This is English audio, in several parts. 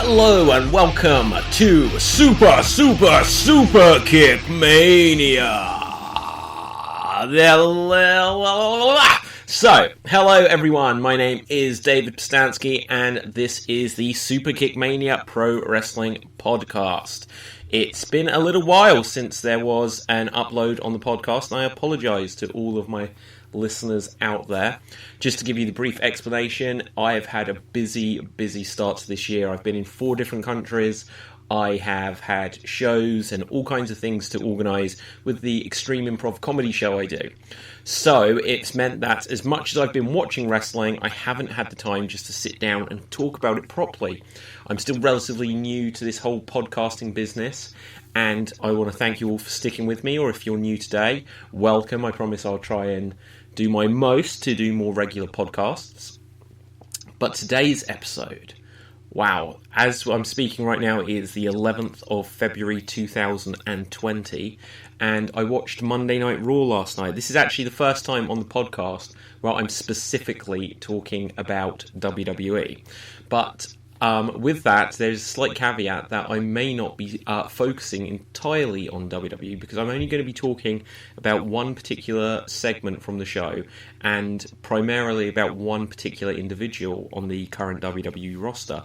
Hello and welcome to Superkick Mania. So, hello everyone, my name is David Pustansky and this is the Superkick Mania Pro Wrestling Podcast. It's been a little while since there was an upload on the podcast, and I apologise to all of my listeners out there. Just to give you the brief explanation, I have had a busy start to this year. I've been in 4 different countries. I have had shows and all kinds of things to organise with the Extreme Improv comedy show I do. So it's meant that as much as I've been watching wrestling, I haven't had the time just to sit down and talk about it properly. I'm still relatively new to this whole podcasting business, and I want to thank you all for sticking with me, or if you're new today, welcome. I promise I'll try and do my most to do more regular podcasts. But today's episode, wow, as I'm speaking right now, it is the 11th of February 2020, and I watched Monday Night Raw last night. This is actually the first time on the podcast where I'm specifically talking about WWE. But with that, there's a slight caveat that I may not be focusing entirely on WWE, because I'm only going to be talking about one particular segment from the show, and primarily about one particular individual on the current WWE roster,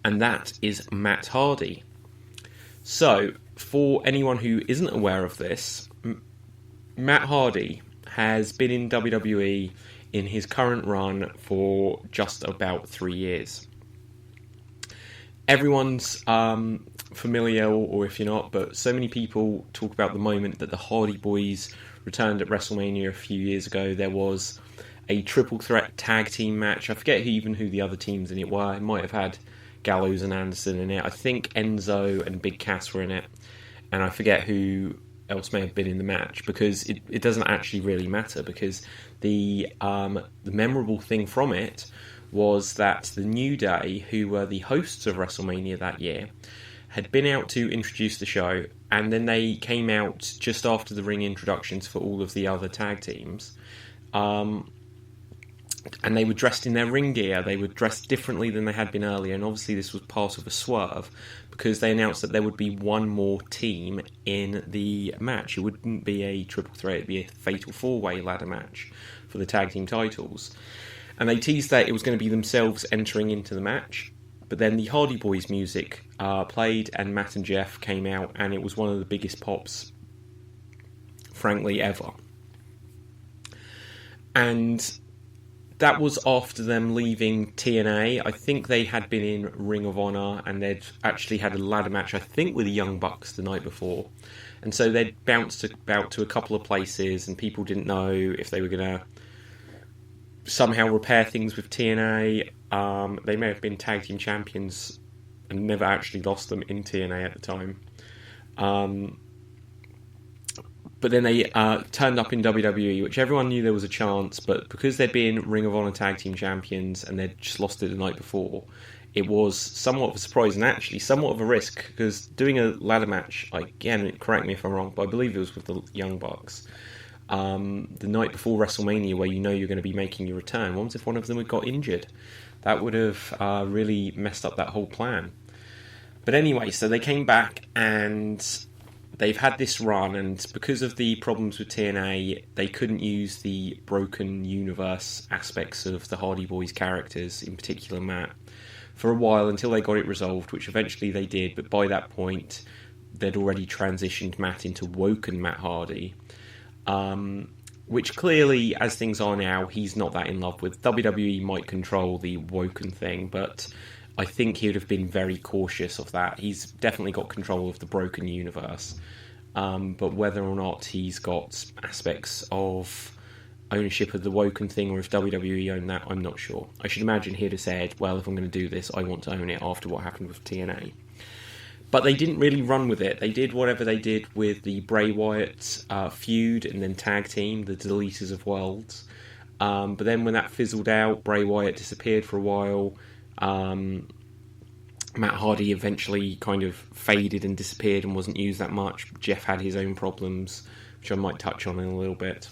and that is Matt Hardy. So, for anyone who isn't aware of this, Matt Hardy has been in WWE in his current run for just about 3 years. Everyone's familiar, or if you're not, but so many people talk about the moment that the Hardy Boys returned at WrestleMania a few years ago. There was a triple threat tag team match. I forget who the other teams in it were. It might have had Gallows and Anderson in it. I think Enzo and Big Cass were in it. And I forget who else may have been in the match, because it doesn't actually really matter, because the memorable thing from it was that the New Day, who were the hosts of WrestleMania that year, had been out to introduce the show, and then they came out just after the ring introductions for all of the other tag teams, and they were dressed in their ring gear. They were dressed differently than they had been earlier, and obviously this was part of a swerve, because they announced that there would be one more team in the match. It wouldn't be a triple threat, it'd be a fatal 4-way ladder match for the tag team titles. And they teased that it was going to be themselves entering into the match. But then the Hardy Boys music played, and Matt and Jeff came out, and it was one of the biggest pops, frankly, ever. And that was after them leaving TNA. I think they had been in Ring of Honor, and they'd actually had a ladder match, I think, with the Young Bucks the night before. And so they'd bounced about to a couple of places, and people didn't know if they were going to somehow repair things with TNA. They may have been tag team champions and never actually lost them in TNA at the time. But then they turned up in WWE, which everyone knew there was a chance, but because they'd been Ring of Honor tag team champions and they'd just lost it the night before, it was somewhat of a surprise, and actually somewhat of a risk, because doing a ladder match, again, correct me if I'm wrong, but I believe it was with the Young Bucks, the night before WrestleMania, where you know you're going to be making your return. What if one of them had got injured? That would have really messed up that whole plan. But anyway, so they came back and they've had this run, and because of the problems with TNA, they couldn't use the broken universe aspects of the Hardy Boys characters, in particular Matt, for a while, until they got it resolved, which eventually they did. But by that point, they'd already transitioned Matt into Woken Matt Hardy, which clearly, as things are now, he's not that in love with. WWE might control the Woken thing, but I think he would have been very cautious of that. He's definitely got control of the broken universe, but whether or not he's got aspects of ownership of the Woken thing, or if WWE own that, I'm not sure. I should imagine he'd have said, well, if I'm going to do this, I want to own it after what happened with TNA. But they didn't really run with it. They did whatever they did with the Bray Wyatt feud and then tag team, the Deleters of Worlds. But then when that fizzled out, Bray Wyatt disappeared for a while. Matt Hardy eventually kind of faded and disappeared and wasn't used that much. Jeff had his own problems, which I might touch on in a little bit.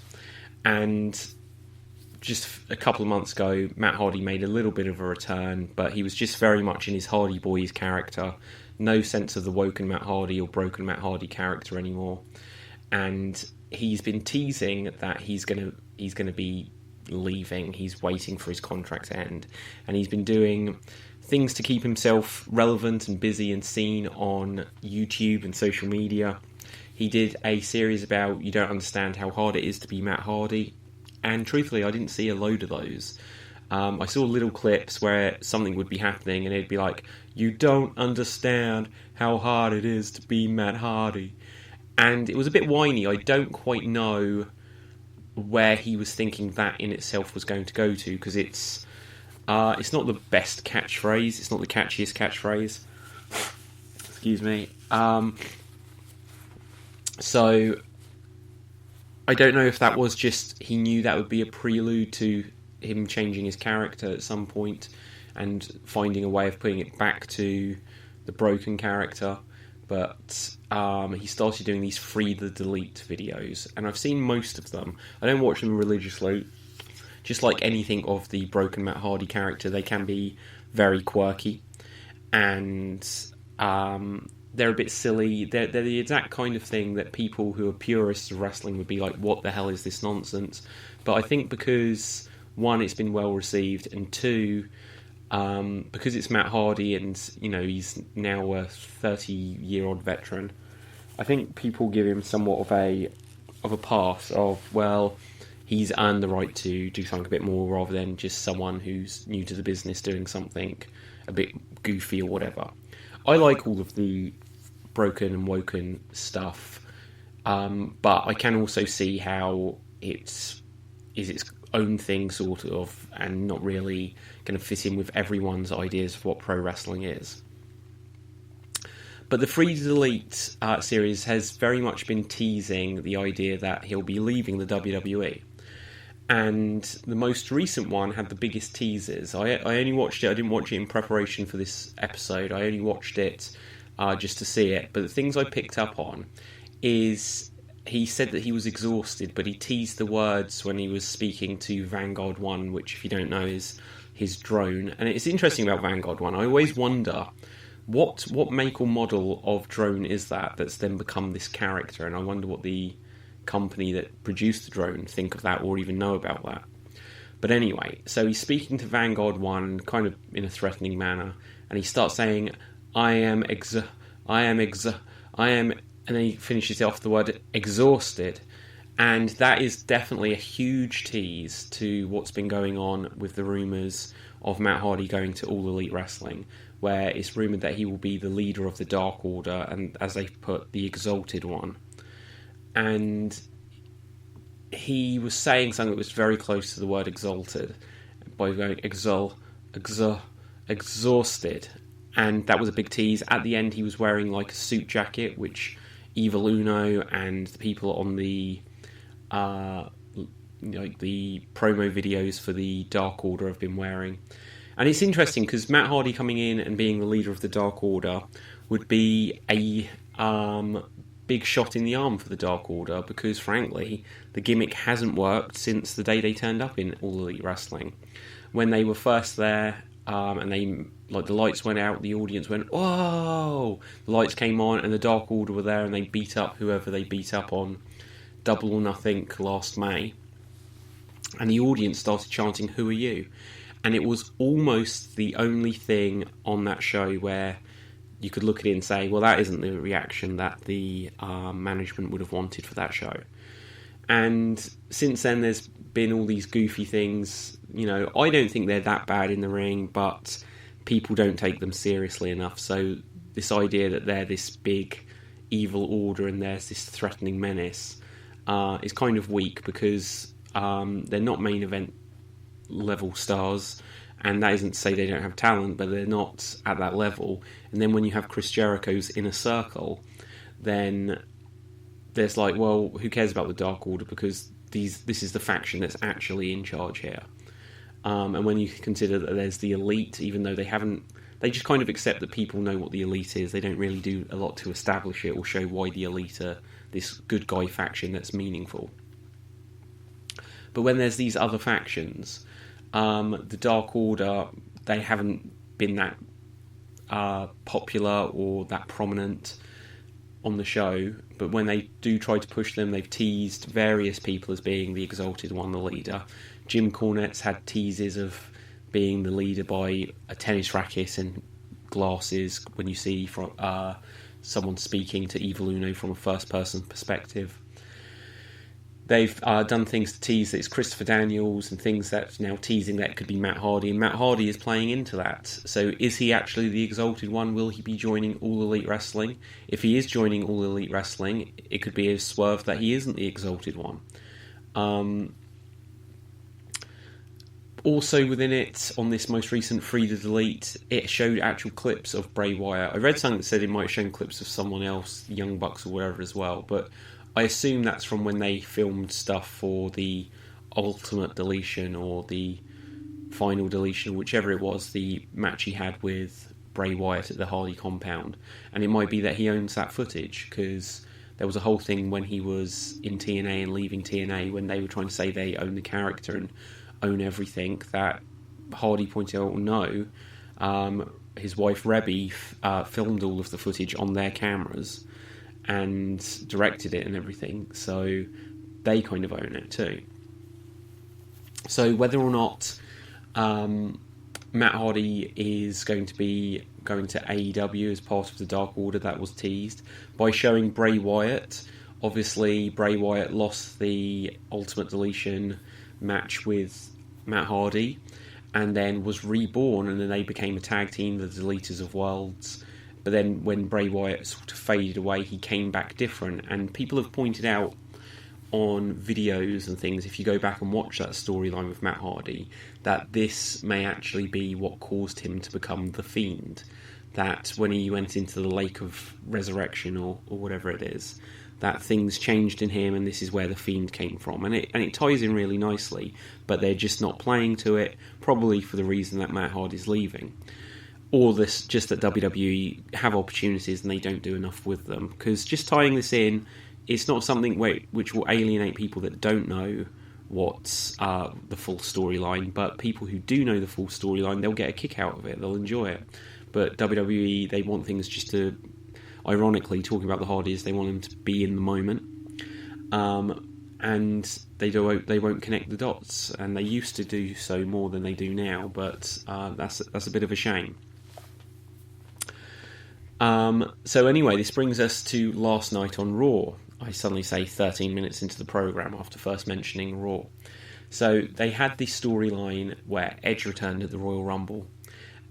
And just a couple of months ago, Matt Hardy made a little bit of a return, but he was just very much in his Hardy Boys character. No sense of the woken Matt Hardy or broken Matt Hardy character anymore. And he's been teasing that he's gonna be leaving. He's waiting for his contract to end, and he's been doing things to keep himself relevant and busy and seen on YouTube and social media. He did a series about "You Don't Understand How Hard It Is to Be Matt Hardy," and truthfully, I didn't see a load of those. I saw little clips where something would be happening, and it'd be like, "You don't understand how hard it is to be Matt Hardy," and it was a bit whiny. I don't quite know where he was thinking that in itself was going to go to, because it's not the best catchphrase. It's not the catchiest catchphrase. Excuse me. So I don't know if that was just he knew that would be a prelude to him changing his character at some point and finding a way of putting it back to the broken character. But he started doing these free the delete videos, and I've seen most of them. I don't watch them religiously. Just like anything of the broken Matt Hardy character, they can be very quirky, and they're a bit silly. They're the exact kind of thing that people who are purists of wrestling would be like, what the hell is this nonsense? But I think because, one, it's been well received, and two, because it's Matt Hardy and, you know, he's now a 30-year-old veteran, I think people give him somewhat of a pass of, well, he's earned the right to do something a bit more rather than just someone who's new to the business doing something a bit goofy or whatever. I like all of the broken and woken stuff, but I can also see how it's its own thing, sort of, and not really going to fit in with everyone's ideas of what pro wrestling is. But the Free to Delete series has very much been teasing the idea that he'll be leaving the WWE. And the most recent one had the biggest teasers. I only watched it, I didn't watch it in preparation for this episode, I only watched it just to see it. But the things I picked up on is he said that he was exhausted, but he teased the words when he was speaking to Vanguard 1, which, if you don't know, is his drone. And it's interesting about Vanguard 1, I always wonder what make or model of drone is that's then become this character, and I wonder what the company that produced the drone think of that or even know about that. But anyway, so he's speaking to Vanguard 1 kind of in a threatening manner, and he starts saying, I am, and then he finishes off the word exhausted. And that is definitely a huge tease to what's been going on with the rumours of Matt Hardy going to All Elite Wrestling, where it's rumoured that he will be the leader of the Dark Order, and as they've put, the Exalted One. And he was saying something that was very close to the word exalted by going exhausted, and that was a big tease. At the end, he was wearing like a suit jacket, which Evil Uno and the people on the the promo videos for the Dark Order have been wearing. And it's interesting because Matt Hardy coming in and being the leader of the Dark Order would be a big shot in the arm for the Dark Order, because frankly the gimmick hasn't worked since the day they turned up in All Elite Wrestling. When they were first there, and they, like, the lights went out, the audience went, whoa! The lights came on and the Dark Order were there, and they beat up whoever they beat up on Double or Nothing last May, and the audience started chanting, who are you? And it was almost the only thing on that show where you could look at it and say, well, that isn't the reaction that the management would have wanted for that show. And since then, there's been all these goofy things. You know, I don't think they're that bad in the ring, but people don't take them seriously enough. So this idea that they're this big evil order and there's this threatening menace is kind of weak, because they're not main event level stars. And that isn't to say they don't have talent, but they're not at that level. And then when you have Chris Jericho's Inner Circle, then there's like, well, who cares about the Dark Order, because this is the faction that's actually in charge here. And when you consider that there's the Elite, even though they just kind of accept that people know what the Elite is, they don't really do a lot to establish it or show why the Elite are this good guy faction that's meaningful. But when there's these other factions, the Dark Order, they haven't been that popular or that prominent on the show, but when they do try to push them, they've teased various people as being the Exalted One, the leader. Jim Cornette's had teases of being the leader by a tennis racket and glasses when you see from someone speaking to Evil Uno from a first-person perspective. They've done things to tease that it's Christopher Daniels and things that's now teasing that it could be Matt Hardy, and Matt Hardy is playing into that. So is he actually the Exalted One? Will he be joining All Elite Wrestling? If he is joining All Elite Wrestling, it could be a swerve that he isn't the Exalted One. Also within it, on this most recent Free to Delete, it showed actual clips of Bray Wyatt. I read something that said it might have shown clips of someone else, Young Bucks or whatever as well, but I assume that's from when they filmed stuff for the Ultimate Deletion or the Final Deletion, whichever it was, the match he had with Bray Wyatt at the Hardy compound. And it might be that he owns that footage, because there was a whole thing when he was in TNA and leaving TNA, when they were trying to say they own the character and own everything, that Hardy pointed out, no, his wife Rebby filmed all of the footage on their cameras and directed it and everything, so they kind of own it too. So whether or not Matt Hardy is going to be going to AEW as part of the Dark Order, that was teased by showing Bray Wyatt. Obviously Bray Wyatt lost the Ultimate Deletion match with Matt Hardy and then was reborn, and then they became a tag team, the Deleters of Worlds. But then when Bray Wyatt sort of faded away, he came back different. And people have pointed out on videos and things, if you go back and watch that storyline with Matt Hardy, that this may actually be what caused him to become the Fiend. That when he went into the Lake of Resurrection or whatever it is, that things changed in him, and this is where the Fiend came from. And it ties in really nicely, but they're just not playing to it, probably for the reason that Matt Hardy's leaving. Or this, just that WWE have opportunities and they don't do enough with them. Because just tying this in, it's not something which will alienate people that don't know what's the full storyline. But people who do know the full storyline, they'll get a kick out of it. They'll enjoy it. But WWE, they want things just to, ironically, talking about the Hardys, they want them to be in the moment. And they won't connect the dots. And they used to do so more than they do now. But that's a bit of a shame. So anyway, this brings us to last night on Raw. I suddenly say 13 minutes into the programme after first mentioning Raw. So they had this storyline where Edge returned at the Royal Rumble.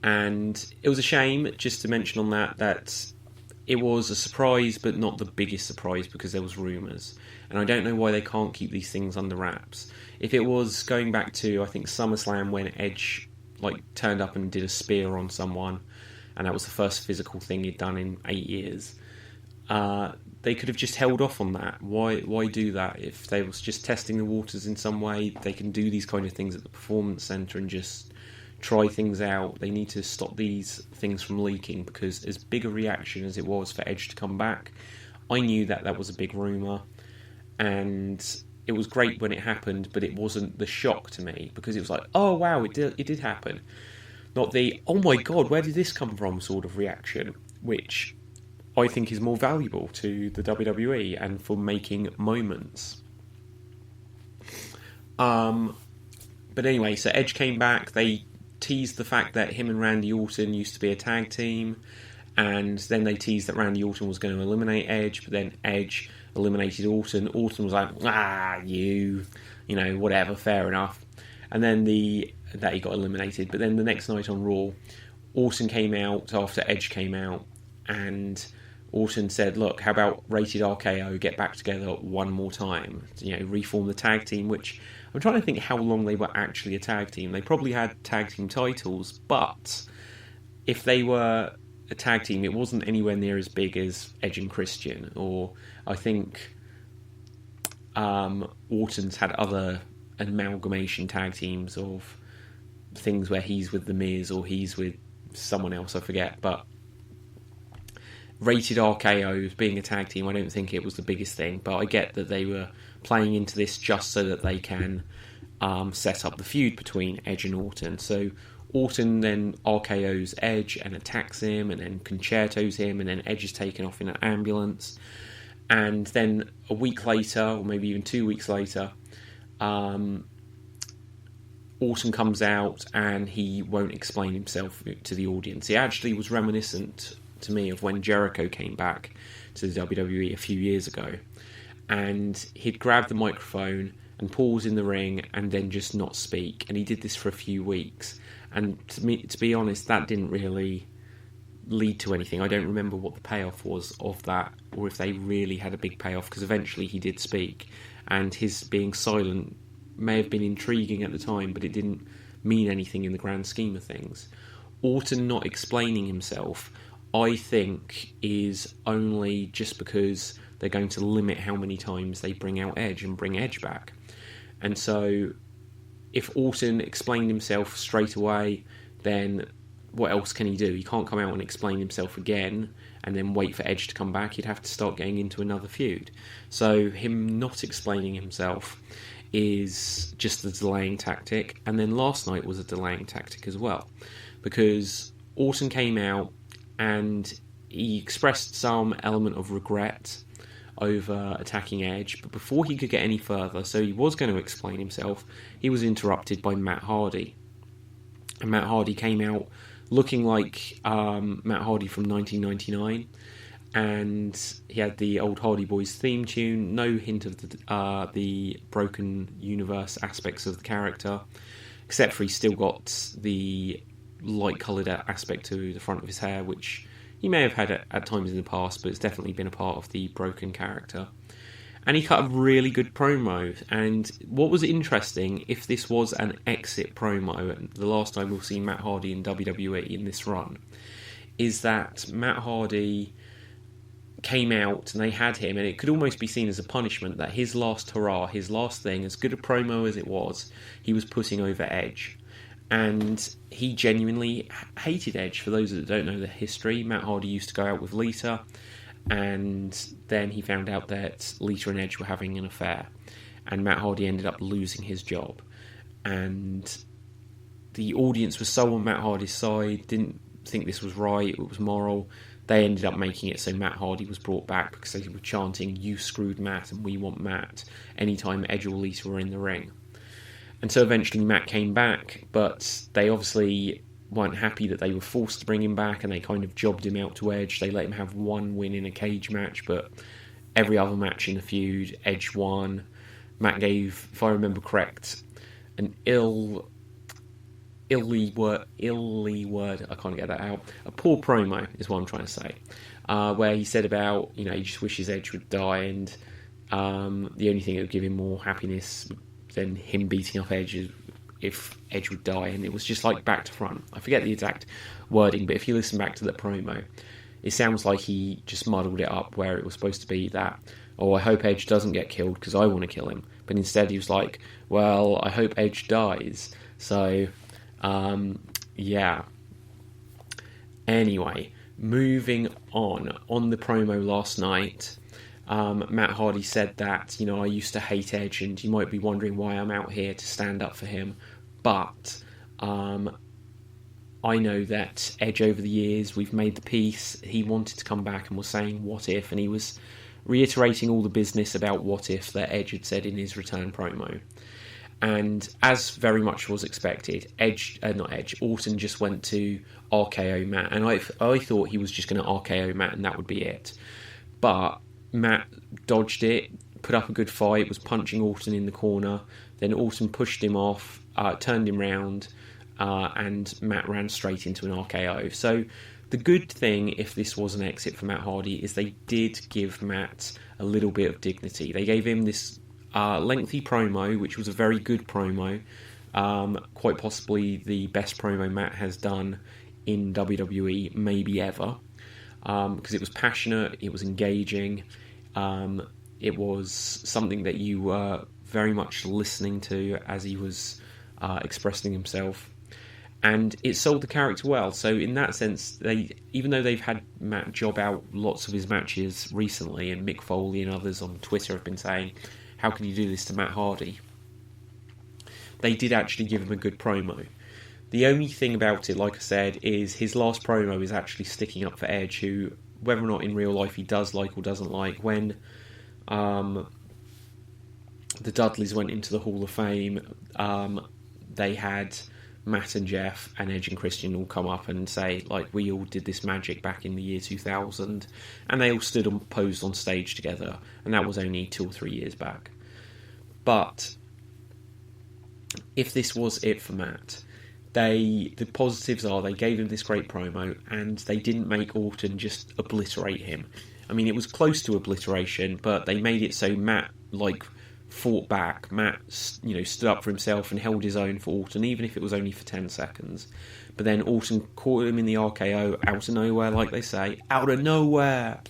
And it was a shame, just to mention on that it was a surprise, but not the biggest surprise, because there was rumours. And I don't know why they can't keep these things under wraps. If it was going back to, I think, SummerSlam, when Edge turned up and did a spear on someone, and that was the first physical thing he'd done in 8 years, they could have just held off on that. Why do that? If they was just testing the waters in some way, they can do these kind of things at the Performance Centre and just try things out. They need to stop these things from leaking, because as big a reaction as it was for Edge to come back, I knew that was a big rumour, and it was great when it happened, but it wasn't the shock to me, because it was like, oh wow, it did happen. Not the, oh my god, where did this come from sort of reaction, which I think is more valuable to the WWE and for making moments. But anyway, so Edge came back. They teased the fact that him and Randy Orton used to be a tag team, and then they teased that Randy Orton was going to eliminate Edge, but then Edge eliminated Orton. Orton was like, whatever, fair enough. And then that he got eliminated. But then the next night on Raw, Orton came out after Edge came out, and Orton said, look, how about Rated RKO get back together one more time, reform the tag team, which I'm trying to think how long they were actually a tag team. They probably had tag team titles, but if they were a tag team, it wasn't anywhere near as big as Edge and Christian, or I think Orton's had other amalgamation tag teams of things where he's with The Miz or he's with someone else, I forget, but Rated RKO being a tag team, I don't think it was the biggest thing, but I get that they were playing into this just so that they can set up the feud between Edge and Orton. So Orton then RKO's Edge and attacks him, and then concertos him, and then Edge is taken off in an ambulance. And then a week later, or maybe even 2 weeks later, Orton comes out and he won't explain himself to the audience. He actually was reminiscent to me of when Jericho came back to the WWE a few years ago, and he'd grab the microphone and pause in the ring and then just not speak. And he did this for a few weeks, and to be honest, that didn't really lead to anything. I don't remember what the payoff was of that, or if they really had a big payoff, because eventually he did speak, and his being silent may have been intriguing at the time, but it didn't mean anything in the grand scheme of things. Orton not explaining himself, I think, is only just because they're going to limit how many times they bring out Edge and bring Edge back. And so if Orton explained himself straight away, then what else can he do? He can't come out and explain himself again and then wait for Edge to come back. He'd have to start getting into another feud. So him not explaining himself is just a delaying tactic. And then last night was a delaying tactic as well, because Orton came out and he expressed some element of regret over attacking Edge, but before he could get any further, so he was going to explain himself, he was interrupted by Matt Hardy. And Matt Hardy came out looking like Matt Hardy from 1999, and he had the old Hardy Boys theme tune, no hint of the broken universe aspects of the character, except for he's still got the light coloured aspect to the front of his hair, which he may have had at times in the past, but it's definitely been a part of the broken character. And he cut a really good promo. And what was interesting, if this was an exit promo, the last time we'll see Matt Hardy in WWE in this run, is that Matt Hardy came out and they had him, and it could almost be seen as a punishment that his last hurrah, his last thing, as good a promo as it was, he was putting over Edge. And he genuinely hated Edge. For those that don't know the history, Matt Hardy used to go out with Lita, and then he found out that Lita and Edge were having an affair, and Matt Hardy ended up losing his job. And the audience was so on Matt Hardy's side, didn't think this was right, it was moral. They ended up making it so Matt Hardy was brought back because they were chanting, "You screwed Matt and we want Matt," anytime Edge or Lita were in the ring. And so eventually Matt came back, but they obviously weren't happy that they were forced to bring him back, and they kind of jobbed him out to Edge. They let him have one win in a cage match, but every other match in the feud, Edge won. Matt gave, if I remember correct, an illy word, I can't get that out. A poor promo is what I'm trying to say, where he said about, he just wishes Edge would die, and the only thing that would give him more happiness than him beating up Edge is if Edge would die. And it was just like back to front. I forget the exact wording, but if you listen back to the promo, it sounds like he just muddled it up, where it was supposed to be that, "Oh, I hope Edge doesn't get killed because I want to kill him," but instead he was like, "Well, I hope Edge dies." So yeah. Anyway, moving on the promo last night, Matt Hardy said that, I used to hate Edge, and you might be wondering why I'm out here to stand up for him, but I know that Edge, over the years, we've made the peace, he wanted to come back and was saying what if, and he was reiterating all the business about what if that Edge had said in his return promo. And as very much was expected, Orton just went to RKO Matt, and I thought he was just going to RKO Matt and that would be it. But Matt dodged it, put up a good fight, was punching Orton in the corner, then Orton pushed him off, turned him round, and Matt ran straight into an RKO. So the good thing, if this was an exit for Matt Hardy, is they did give Matt a little bit of dignity. They gave him this lengthy promo, which was a very good promo, quite possibly the best promo Matt has done in WWE, maybe ever, because it was passionate, it was engaging, it was something that you were very much listening to as he was expressing himself, and it sold the character well. So in that sense, even though they've had Matt job out lots of his matches recently, and Mick Foley and others on Twitter have been saying, "How can you do this to Matt Hardy?" they did actually give him a good promo. The only thing about it, like I said, is his last promo is actually sticking up for Edge, who, whether or not in real life he does like or doesn't like, when the Dudleys went into the Hall of Fame, they had Matt and Jeff and Edge and Christian all come up and say, like, we all did this magic back in the year 2000, and they all stood and posed on stage together, and that was only 2 or 3 years back. But if this was it for Matt, the positives are they gave him this great promo, and they didn't make Orton just obliterate him. I mean, it was close to obliteration, but they made it so Matt, fought back. Matt, stood up for himself and held his own for Orton, even if it was only for 10 seconds. But then Orton caught him in the RKO out of nowhere, like they say, out of nowhere.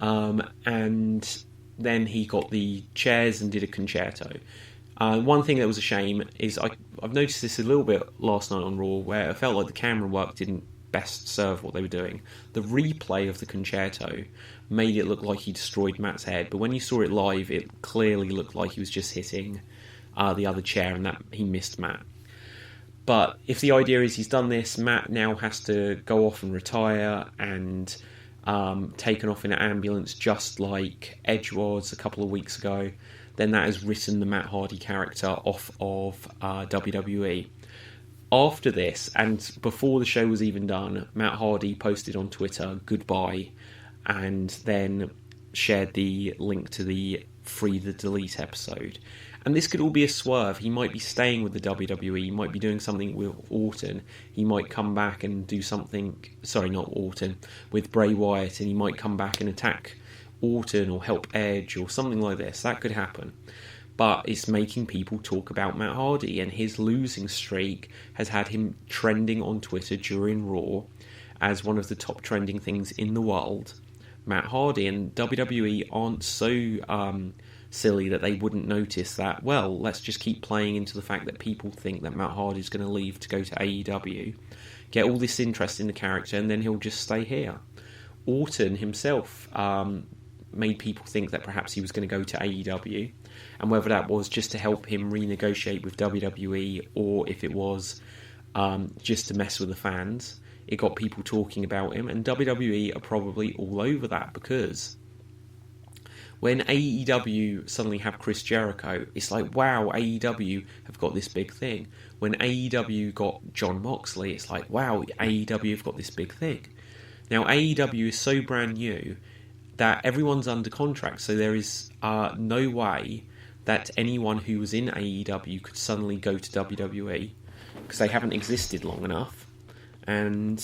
And then he got the chairs and did a concerto. One thing that was a shame is I've noticed this a little bit last night on Raw, where I felt like the camera work didn't best serve what they were doing. The replay of the concerto made it look like he destroyed Matt's head, but when you saw it live, it clearly looked like he was just hitting the other chair, and that he missed Matt. But if the idea is he's done this, Matt now has to go off and retire and taken off in an ambulance, just like Edge was a couple of weeks ago, then that has written the Matt Hardy character off of WWE. After this, and before the show was even done, Matt Hardy posted on Twitter, goodbye, and then shared the link to the Free the Delete episode. And this could all be a swerve. He might be staying with the WWE, he might be doing something with Orton, he might come back and do something, not Orton, with Bray Wyatt, and he might come back and attack Orton or help Edge or something like this. That could happen. But it's making people talk about Matt Hardy, and his losing streak has had him trending on Twitter during Raw as one of the top trending things in the world. Matt Hardy, and WWE aren't so silly that they wouldn't notice that. Well, let's just keep playing into the fact that people think that Matt Hardy's going to leave to go to AEW, get all this interest in the character, and then he'll just stay here. Orton himself made people think that perhaps he was going to go to AEW, and whether that was just to help him renegotiate with WWE or if it was just to mess with the fans, it got people talking about him, and WWE are probably all over that, because when AEW suddenly have Chris Jericho, it's like, wow, AEW have got this big thing. When AEW got Jon Moxley, it's like, wow, AEW have got this big thing. Now, AEW is so brand new that everyone's under contract, so there is no way that anyone who was in AEW could suddenly go to WWE, because they haven't existed long enough, and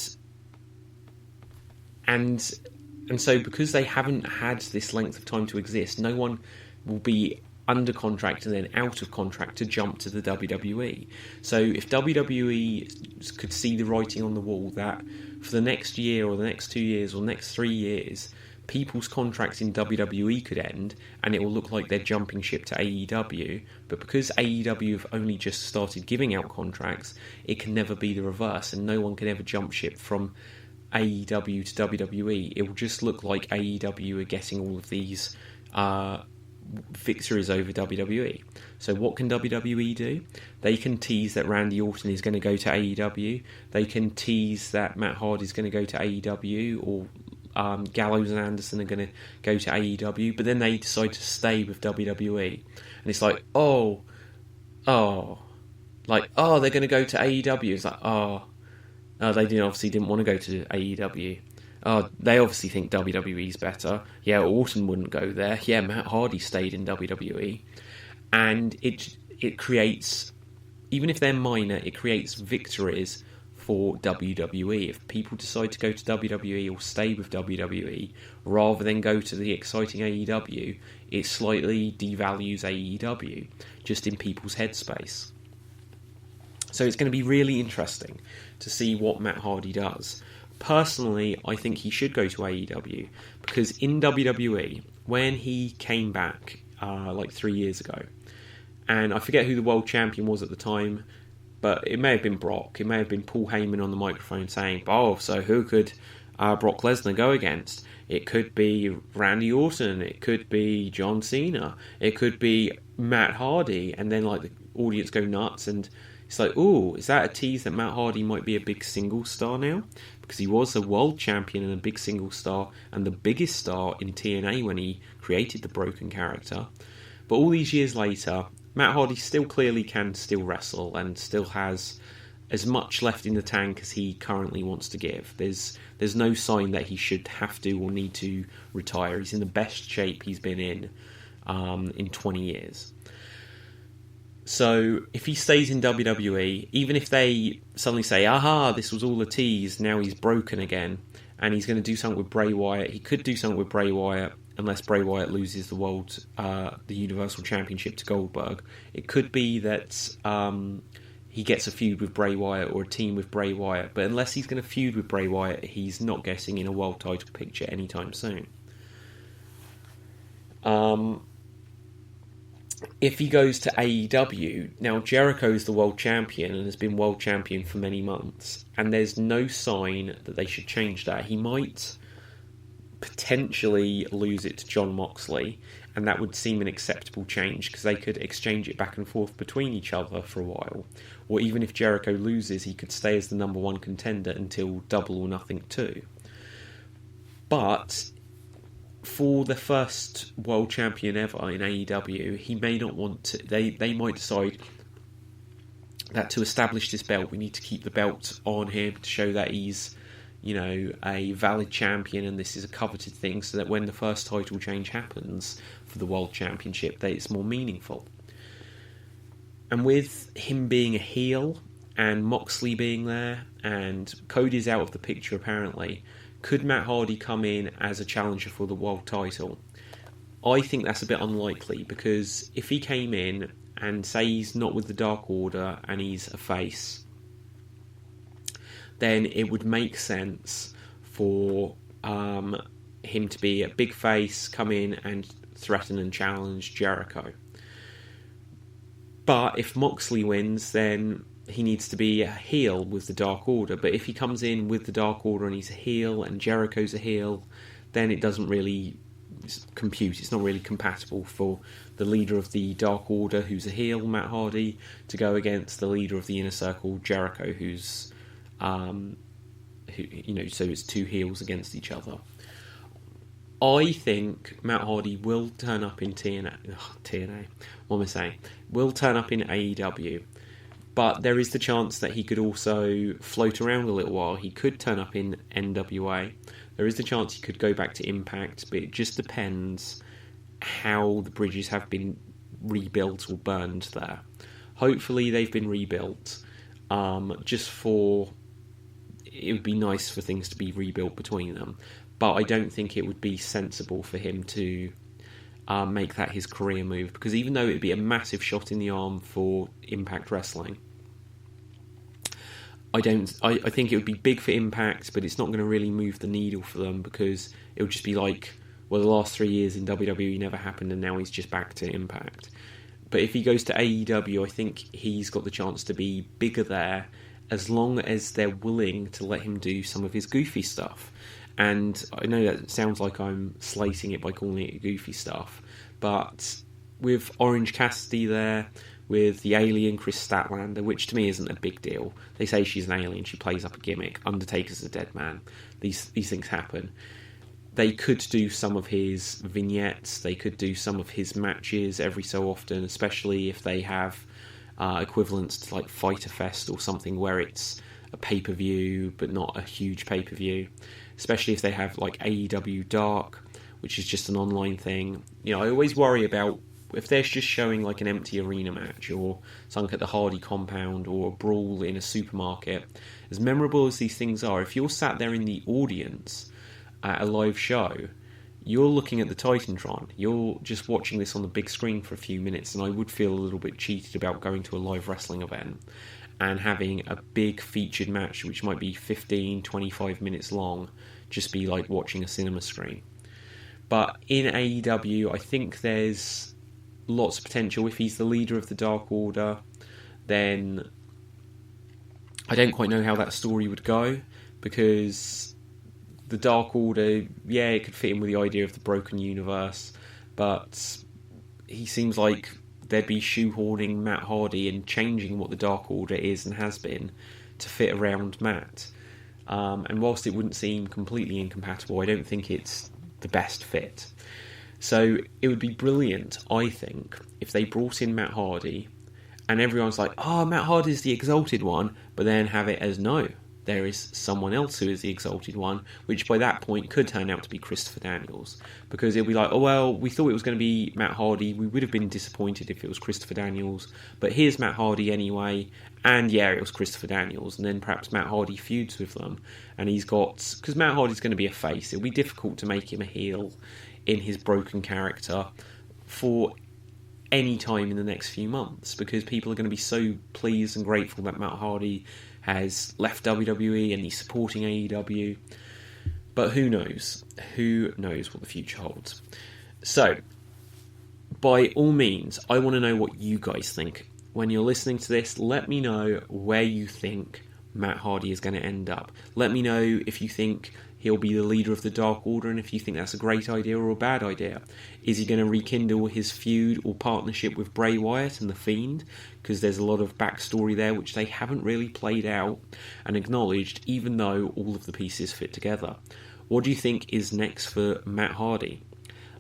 so because they haven't had this length of time to exist, no one will be under contract and then out of contract to jump to the WWE. So if WWE could see the writing on the wall that for the next year or the next 2 years or next 3 years, people's contracts in WWE could end, and it will look like they're jumping ship to AEW, but because AEW have only just started giving out contracts, it can never be the reverse, and no one can ever jump ship from AEW to WWE. It will just look like AEW are getting all of these victories over WWE. So what can WWE do? They can tease that Randy Orton is going to go to AEW, they can tease that Matt Hardy is going to go to AEW, or Gallows and Anderson are going to go to AEW, but then they decide to stay with WWE, and it's like, they're going to go to AEW. It's like, they obviously didn't want to go to AEW. They obviously think WWE's better. Yeah, Orton wouldn't go there. Yeah, Matt Hardy stayed in WWE, and it creates, even if they're minor, it creates victories for WWE. If people decide to go to WWE or stay with WWE rather than go to the exciting AEW, it slightly devalues AEW just in people's headspace. So it's going to be really interesting to see what Matt Hardy does. Personally, I think he should go to AEW, because in WWE, when he came back 3 years ago, and I forget who the world champion was at the time, but it may have been Brock, it may have been Paul Heyman on the microphone saying, so who could Brock Lesnar go against. It could be Randy Orton. It could be John Cena. It could be Matt Hardy. And then like the audience go nuts, and it's like, oh, is that a tease that Matt Hardy might be a big single star now? Because he was a world champion and a big single star and the biggest star in TNA when he created the Broken character. But all these years later, Matt Hardy still clearly can still wrestle and still has as much left in the tank as he currently wants to give. There's no sign that he should have to or need to retire. He's in the best shape he's been in 20 years. So if he stays in WWE, even if they suddenly say, aha, this was all a tease, now he's broken again, and he's going to do something with Bray Wyatt, he could do something with Bray Wyatt, unless Bray Wyatt loses the Universal Championship to Goldberg. It could be that he gets a feud with Bray Wyatt or a team with Bray Wyatt, but unless he's going to feud with Bray Wyatt, he's not getting in a world title picture anytime soon. If he goes to AEW, now Jericho's the world champion and has been world champion for many months, and there's no sign that they should change that. He might potentially lose it to Jon Moxley, and that would seem an acceptable change because they could exchange it back and forth between each other for a while. Or even if Jericho loses, he could stay as the number one contender until Double or Nothing 2. But for the first world champion ever in AEW, he may not want to. They might decide that to establish this belt, we need to keep the belt on him to show that he's, you know, a valid champion and this is a coveted thing, so that when the first title change happens for the world championship, that it's more meaningful. And with him being a heel and Moxley being there and Cody's out of the picture apparently, could Matt Hardy come in as a challenger for the world title? I think that's a bit unlikely, because if he came in and say he's not with the Dark Order and he's a face, then it would make sense for him to be a big face, come in and threaten and challenge Jericho. But if Moxley wins, then he needs to be a heel with the Dark Order. But if he comes in with the Dark Order and he's a heel and Jericho's a heel, then it doesn't really compute. It's not really compatible for the leader of the Dark Order, who's a heel, Matt Hardy, to go against the leader of the Inner Circle, Jericho, who's so it's two heels against each other. I think Matt Hardy will turn up in TNA. What am I saying? Will turn up in AEW. But there is the chance that he could also float around a little while. He could turn up in NWA. There is the chance he could go back to Impact, but it just depends how the bridges have been rebuilt or burned there. Hopefully they've been rebuilt. It would be nice for things to be rebuilt between them. But I don't think it would be sensible for him to make that his career move, because even though it would be a massive shot in the arm for Impact Wrestling, I think it would be big for Impact, but it's not going to really move the needle for them, because it would just be like, well, the last 3 years in WWE never happened and now he's just back to Impact. But if he goes to AEW, I think he's got the chance to be bigger there, as long as they're willing to let him do some of his goofy stuff. And I know that sounds like I'm slating it by calling it goofy stuff, but with Orange Cassidy there, with the alien Chris Statlander, which to me isn't a big deal. They say she's an alien, she plays up a gimmick. Undertaker's a dead man. These things happen. They could do some of his vignettes, they could do some of his matches every so often, especially if they have equivalents to like Fyter Fest or something where it's a pay-per-view but not a huge pay-per-view. Especially if they have like AEW Dark, which is just an online thing. You know, I always worry about if they're just showing like an empty arena match or something at the Hardy compound or a brawl in a supermarket. As memorable as these things are, if you're sat there in the audience at a live show, you're looking at the Titantron. You're just watching this on the big screen for a few minutes, and I would feel a little bit cheated about going to a live wrestling event and having a big featured match which might be 15, 25 minutes long, just be like watching a cinema screen. But in AEW, I think there's lots of potential. If he's the leader of the Dark Order, then I don't quite know how that story would go, because the Dark Order, yeah, it could fit in with the idea of the broken universe, but he seems like they'd be shoehorning Matt Hardy and changing what the Dark Order is and has been to fit around Matt. And whilst it wouldn't seem completely incompatible, I don't think it's the best fit. So it would be brilliant, I think, if they brought in Matt Hardy and everyone's like, oh, Matt Hardy's the Exalted One, but then have it as no, there is someone else who is the Exalted One, which by that point could turn out to be Christopher Daniels. Because it'll be like, oh, well, we thought it was going to be Matt Hardy. We would have been disappointed if it was Christopher Daniels. But here's Matt Hardy anyway. And yeah, it was Christopher Daniels. And then perhaps Matt Hardy feuds with them. And he's got... Because Matt Hardy's going to be a face. It'll be difficult to make him a heel in his broken character for any time in the next few months. Because people are going to be so pleased and grateful that Matt Hardy has left WWE and he's supporting AEW. But who knows? Who knows what the future holds? So, by all means, I want to know what you guys think. When you're listening to this, let me know where you think Matt Hardy is going to end up. Let me know if you think he'll be the leader of the Dark Order and if you think that's a great idea or a bad idea. Is he going to rekindle his feud or partnership with Bray Wyatt and The Fiend? Because there's a lot of backstory there which they haven't really played out and acknowledged, even though all of the pieces fit together. What do you think is next for Matt Hardy?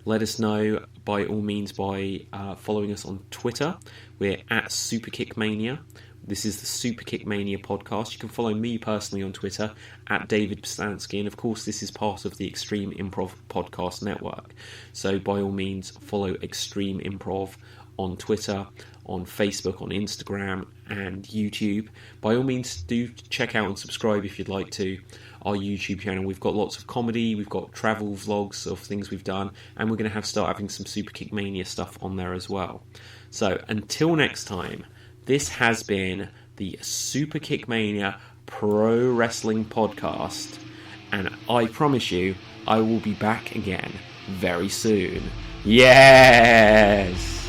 Let us know by all means by following us on Twitter. We're at Superkick Mania. This is the Superkick Mania podcast. You can follow me personally on Twitter at David Pustansky, and of course this is part of the Extreme Improv podcast network. So by all means follow Extreme Improv on Twitter, on Facebook, on Instagram and YouTube. By all means do check out and subscribe if you'd like to our YouTube channel. We've got lots of comedy, we've got travel vlogs of things we've done, and we're going to start having some Superkick Mania stuff on there as well. So until next time, this has been the Superkick Mania Pro Wrestling Podcast, and I promise you, I will be back again very soon. Yes!